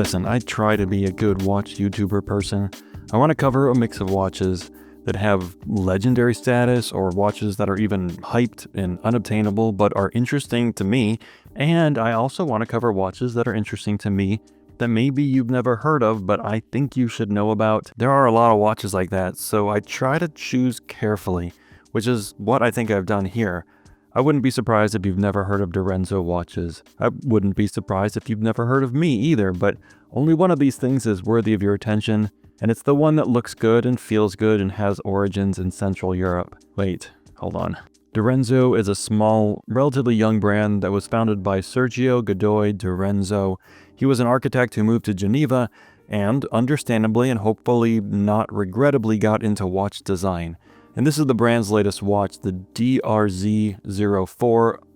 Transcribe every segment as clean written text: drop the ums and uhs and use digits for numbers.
Listen, I try to be a good watch YouTuber person. I want to cover a mix of watches that have legendary status or watches that are even hyped and unobtainable but are interesting to me, and I also want to cover watches that are interesting to me that maybe you've never heard of but I think you should know about. There are a lot of watches like that, so I try to choose carefully, which is what I think I've done here. I wouldn't be surprised if you've never heard of Direnzo watches. I wouldn't be surprised if you've never heard of me either, but only one of these things is worthy of your attention, and it's the one that looks good and feels good and has origins in Central Europe. Wait, hold on. Direnzo is a small, relatively young brand that was founded by Sergio Godoy Direnzo. He was an architect who moved to Geneva and, understandably and hopefully not regrettably, got into watch design. And this is the brand's latest watch, the DRZ04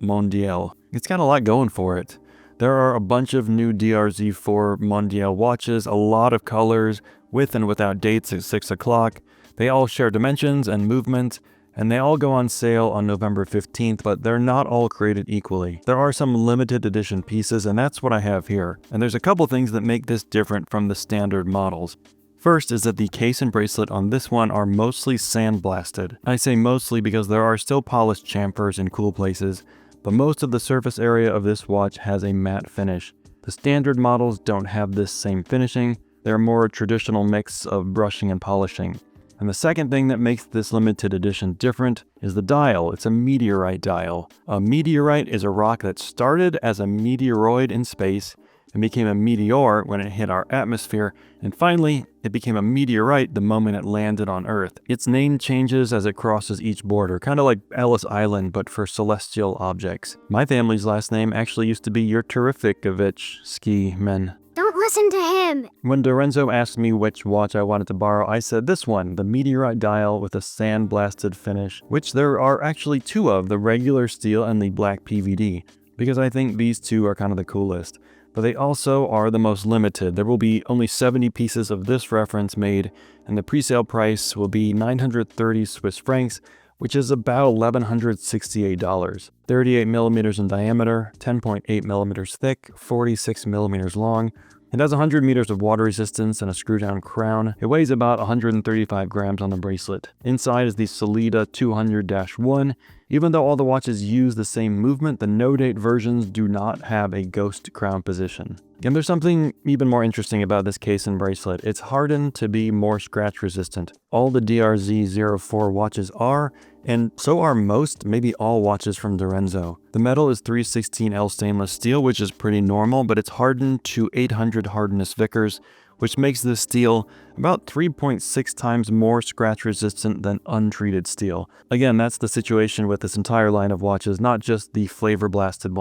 Mondial. It's got a lot going for it. There are a bunch of new DRZ04 Mondial watches, a lot of colors, with and without dates at 6 o'clock. They all share dimensions and movement, and they all go on sale on November 15th, but they're not all created equally. There are some limited edition pieces, and that's what I have here. And there's a couple things that make this different from the standard models. First is that the case and bracelet on this one are mostly sandblasted. I say mostly because there are still polished chamfers in cool places, but most of the surface area of this watch has a matte finish. The standard models don't have this same finishing. They're more a traditional mix of brushing and polishing. And the second thing that makes this limited edition different is the dial. It's a meteorite dial. A meteorite is a rock that started as a meteoroid in space and became a meteor when it hit our atmosphere, and finally, it became a meteorite the moment it landed on Earth. Its name changes as it crosses each border, kind of like Ellis Island, but for celestial objects. My family's last name actually used to be Yurterifikovich Ski Men. Don't listen to him! When Direnzo asked me which watch I wanted to borrow, I said this one, the meteorite dial with a sandblasted finish, which there are actually two of, the regular steel and the black PVD, because I think these two are kind of the coolest. But they also are the most limited. There will be only 70 pieces of this reference made, and the presale price will be 930 Swiss francs, which is about $1,168. 38 millimeters in diameter, 10.8 millimeters thick, 46 millimeters long. It has 100 meters of water resistance and a screw-down crown. It weighs about 135 grams on the bracelet. Inside is the Solida 200-1. Even though all the watches use the same movement, the no-date versions do not have a ghost crown position. And there's something even more interesting about this case and bracelet. It's hardened to be more scratch resistant. All the DRZ04 watches are, and so are most, maybe all watches from Direnzo. The metal is 316L stainless steel, which is pretty normal, but it's hardened to 800 hardness Vickers, which makes this steel about 3.6 times more scratch resistant than untreated steel. Again, that's the situation with this entire line of watches, not just the sand-blasted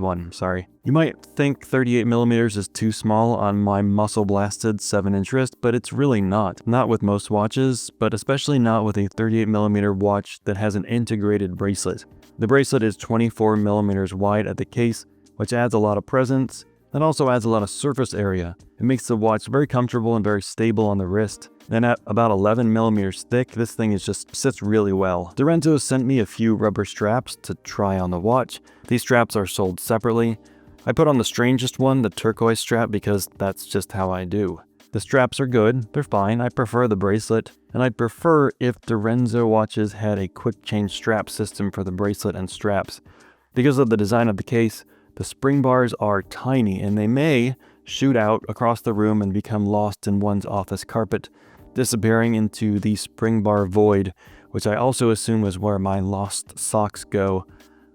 one, sorry. You might think 38 millimeters is too small on my muscle-blasted 7-inch wrist, but it's really not. Not with most watches, but especially not with a 38 millimeter watch that has an integrated bracelet. The bracelet is 24 millimeters wide at the case, which adds a lot of presence. That also adds a lot of surface area. It makes the watch very comfortable and very stable on the wrist. Then at about 11 millimeters thick, this thing sits really well. Direnzo sent me a few rubber straps to try on the watch. These straps are sold separately. I put on the strangest one, the turquoise strap, because that's just how I do. The straps are good, they're fine, I prefer the bracelet, and I'd prefer if Direnzo watches had a quick change strap system for the bracelet and straps. Because of the design of the case, the spring bars are tiny and they may shoot out across the room and become lost in one's office carpet, disappearing into the spring bar void, which I also assume is where my lost socks go.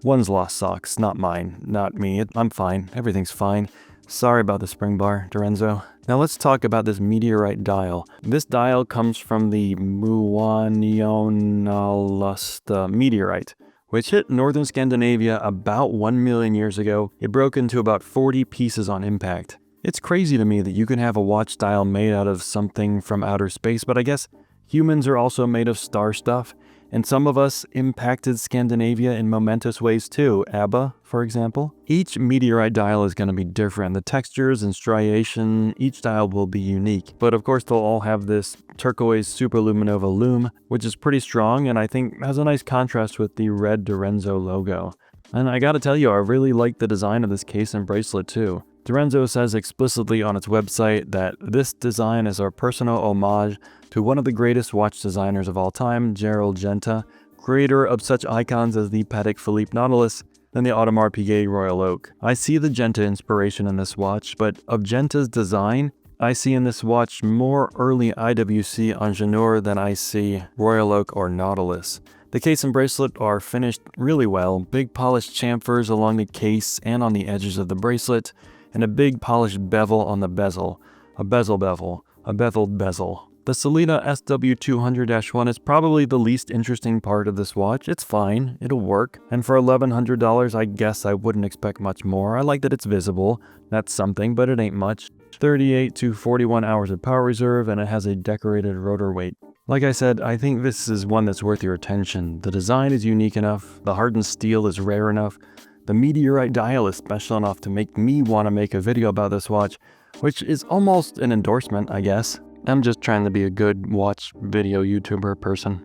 One's lost socks, not mine, not me. I'm fine, everything's fine. Sorry about the spring bar, Direnzo. Now let's talk about this meteorite dial. This dial comes from the Muonionalasta meteorite, which hit northern Scandinavia about 1 million years ago. It broke into about 40 pieces on impact. It's crazy to me that you can have a watch dial made out of something from outer space, but I guess humans are also made of star stuff, and some of us impacted Scandinavia in momentous ways too. ABBA, for example. Each meteorite dial is going to be different. The textures and striation, each dial will be unique. But of course they'll all have this turquoise superluminova lume, which is pretty strong and I think has a nice contrast with the red Direnzo logo. And I gotta tell you, I really like the design of this case and bracelet too. Direnzo says explicitly on its website that this design is our personal homage to one of the greatest watch designers of all time, Gerald Genta, creator of such icons as the Patek Philippe Nautilus and the Audemars Piguet Royal Oak. I see the Genta inspiration in this watch, but of Genta's design, I see in this watch more early IWC Ingenieur than I see Royal Oak or Nautilus. The case and bracelet are finished really well, big polished chamfers along the case and on the edges of the bracelet, and a big polished bevel on the bezel. A beveled bezel. The Sellita SW200-1 is probably the least interesting part of this watch. It's fine, it'll work, and for $1,100 I guess I wouldn't expect much more. I like that it's visible, that's something, but it ain't much. 38 to 41 hours of power reserve, and it has a decorated rotor weight. Like I said, I think this is one that's worth your attention. The design is unique enough, the hardened steel is rare enough, the Meteorite dial is special enough to make me want to make a video about this watch, which is almost an endorsement, I guess. I'm just trying to be a good watch video YouTuber person.